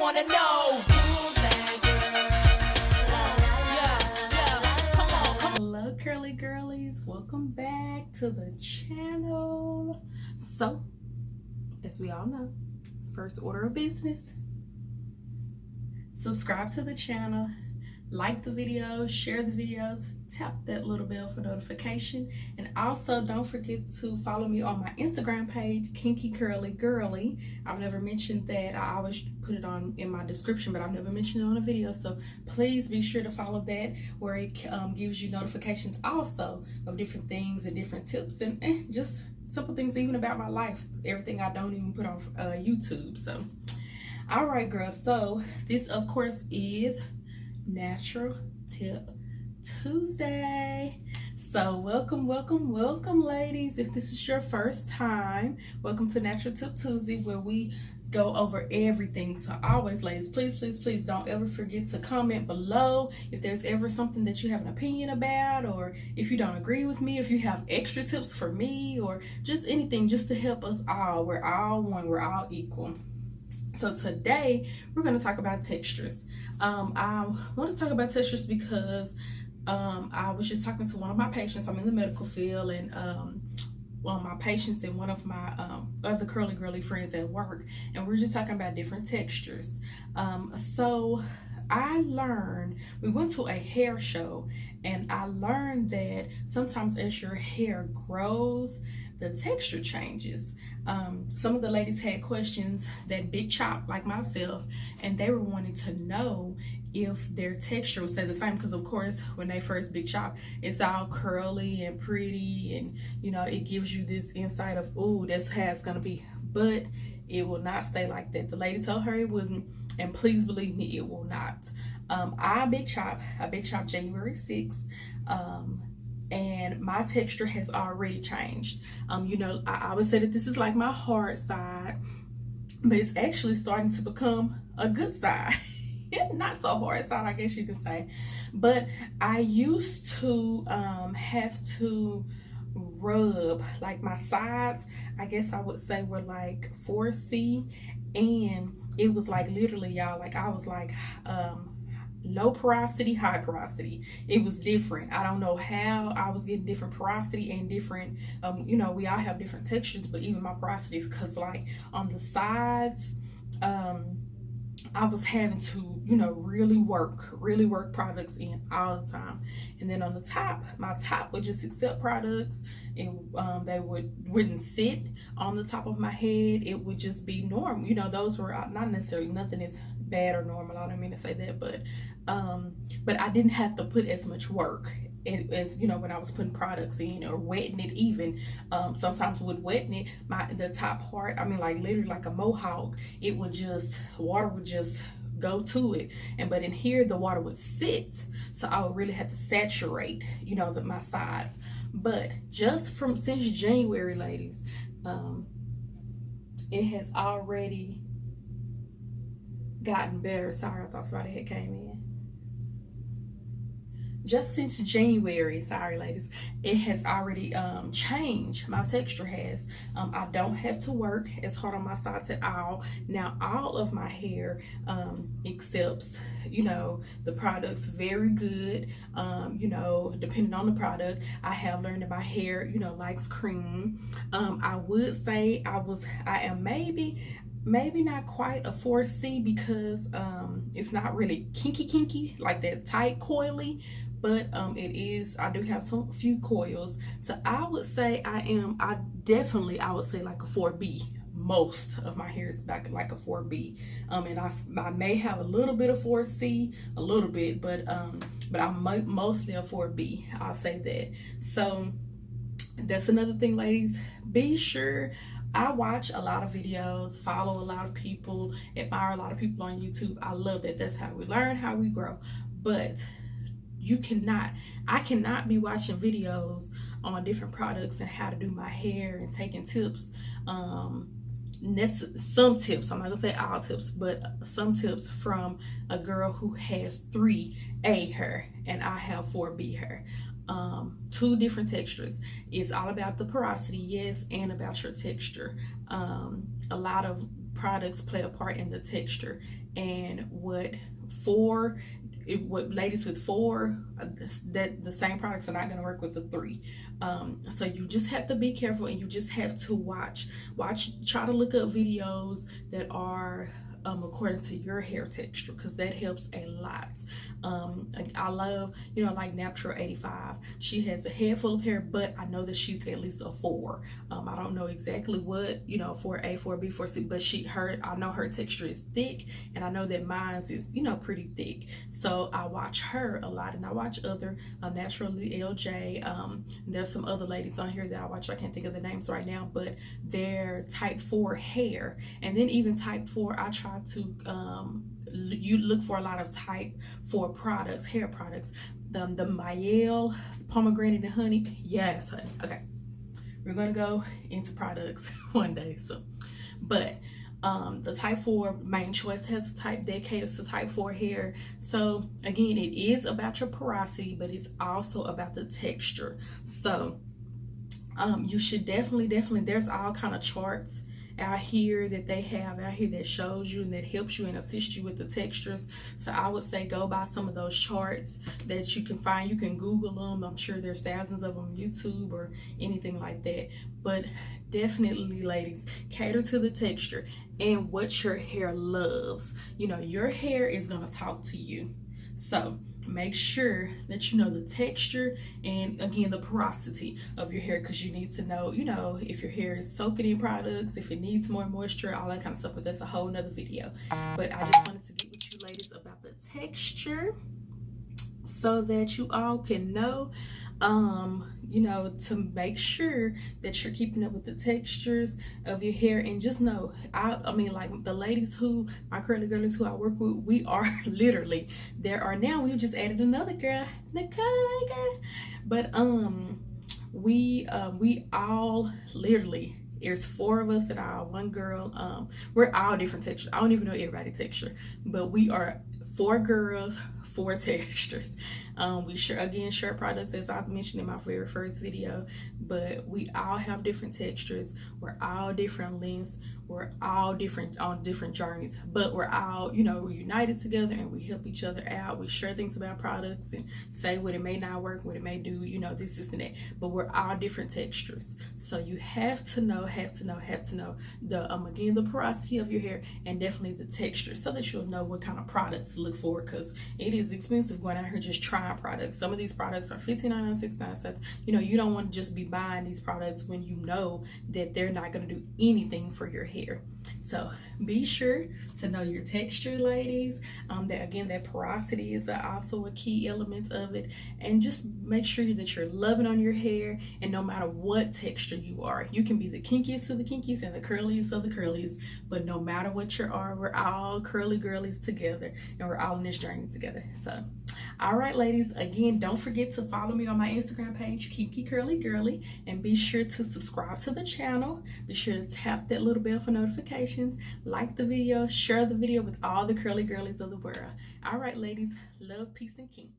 wanna know who's that girl? Come on. Hello curly girlies, welcome back to the channel. So as we all know, first order of business, subscribe to the channel, like the videos, share the videos, tap that little bell for notification, and also don't forget to follow me on my Instagram page, Kinkykurlygurly. I've never mentioned that. I always put it on in my description, but I've never mentioned it on a video, so please be sure to follow that, where it gives you notifications also of different things and different tips and just simple things even about my life, everything I don't even put on YouTube. So all right girls, so this of course is Natural Tip Tuesday. So welcome ladies. If this is your first time, welcome to Natural Tip Tuesday, where we go over everything. So always ladies, please don't ever forget to comment below if there's ever something that you have an opinion about, or if you don't agree with me, if you have extra tips for me, or just anything just to help us all. We're all one, we're all equal. So today we're going to talk about textures. I want to talk about textures because I was just talking to one of my patients. I'm in the medical field, and one of my patients and one of my other curly girly friends at work, and we're just talking about different textures. So I learned, we went to a hair show, and I learned that sometimes as your hair grows, the texture changes. Some of the ladies had questions that big chop like myself, and they were wanting to know if their texture would stay the same, because of course when they first big chop, it's all curly and pretty, and you know, it gives you this insight of, oh, that's how it's gonna be, but it will not stay like that. The lady told her it wouldn't, and please believe me, it will not. I big chop January 6th, and my texture has already changed. You know, I would say that this is like my hard side, but it's actually starting to become a good side. Not so hard side, I guess you could say. But I used to have to rub, like my sides, I guess I would say, were like 4C, and it was like literally, y'all, like I was like low porosity, high porosity. It was different. I don't know how I was getting different porosity and different you know, we all have different textures, but even my porosities, because like on the sides I was having to, you know, really work products in all the time. And then on the top, my top would just accept products, and they wouldn't sit on the top of my head. It would just be normal. You know, those were not necessarily, nothing is bad or normal, I don't mean to say that, but I didn't have to put as much work as, you know, when I was putting products in or wetting it. Even sometimes with wetting it, the top part, I mean, like literally like a mohawk, it would just, water would just go to it, and but in here the water would sit, so I would really have to saturate, you know, my sides. But just since January, ladies, it has already gotten better. Sorry, I thought somebody had came in. Just since January, sorry ladies, it has already changed. My texture has. I don't have to work as hard on my sides at all. Now all of my hair accepts, you know, the products very good. You know, depending on the product. I have learned that my hair, you know, likes cream. I would say I am maybe not quite a 4C, because it's not really kinky like that tight coily, but it is, I do have a few coils. So I would say I would say like a 4B. Most of my hair is back like a 4B, and I may have a little bit of 4C, a little bit, but I'm mostly a 4B, I'll say that. So that's another thing, ladies. Be sure, I watch a lot of videos, follow a lot of people, admire a lot of people on YouTube. I love that. That's how we learn, how we grow. But I cannot be watching videos on different products and how to do my hair and taking tips, some tips, I'm not gonna say all tips, but some tips from a girl who has 3A hair and I have 4B hair. Two different textures. It's all about the porosity, yes, and about your texture. A lot of products play a part in the texture, and what ladies with 4, that the same products are not going to work with the 3. So you just have to be careful, and you just have to try to look up videos that are according to your hair texture, because that helps a lot. I love, like Natural 85. She has a head full of hair, but I know that she's at least a 4. I don't know exactly what, 4A, 4B, 4C, but I know her texture is thick, and I know that mine's is, pretty thick. So I watch her a lot, and I watch other Naturally LJ. There's some other ladies on here that I watch. I can't think of the names right now, but they're type 4 hair. And then even type 4, I try to you look for a lot of type 4 products, hair products. The Mayel pomegranate and honey. Yes, honey. Okay, we're gonna go into products one day. So, but the type 4 main choice has a type that caters to type 4 hair. So again, it is about your porosity, but it's also about the texture. So you should definitely, there's all kind of charts out here that they have out here that shows you and that helps you and assists you with the textures. So I would say go by some of those charts that you can find. You can Google them. I'm sure there's thousands of them on YouTube or anything like that. But definitely, ladies, cater to the texture and what your hair loves. Your hair is gonna talk to you. So make sure that you know the texture and, again, the porosity of your hair, because you need to know, if your hair is soaking in products, if it needs more moisture, all that kind of stuff. But that's a whole nother video. But I just wanted to get with you ladies about the texture so that you all can know, to make sure that you're keeping up with the textures of your hair. And just know, I mean, like the ladies my curly girlies who I work with, we are literally, we just added another girl, Nicole. But we all literally, there's 4 of us and our one girl. We're all different textures. I don't even know everybody's texture, but we are 4 girls, 4 textures. We share products, as I mentioned in my very first video, but we all have different textures. We're all different lengths. We're all different on different journeys, but we're all, we're united together, and we help each other out. We share things about products and say what it may not work, what it may do, this and that. But we're all different textures. So you have to know the again, the porosity of your hair, and definitely the texture, so that you'll know what kind of products to look for, because it is expensive going out here just trying products. Some of these products are $15.99, $69. You don't want to just be buying these products when you know that they're not going to do anything for your hair. So be sure to know your texture, ladies. That porosity is also a key element of it. And just make sure that you're loving on your hair, and no matter what texture you are, you can be the kinkiest of the kinkies and the curliest of the curlies, but no matter what you are, we're all curly girlies together, and we're all in this journey together. So all right, ladies, again, don't forget to follow me on my Instagram page, Kinkykurlygurly, and be sure to subscribe to the channel. Be sure to tap that little bell for notifications, like the video, share the video with all the curly girlies of the world. All right, ladies, love, peace, and kink.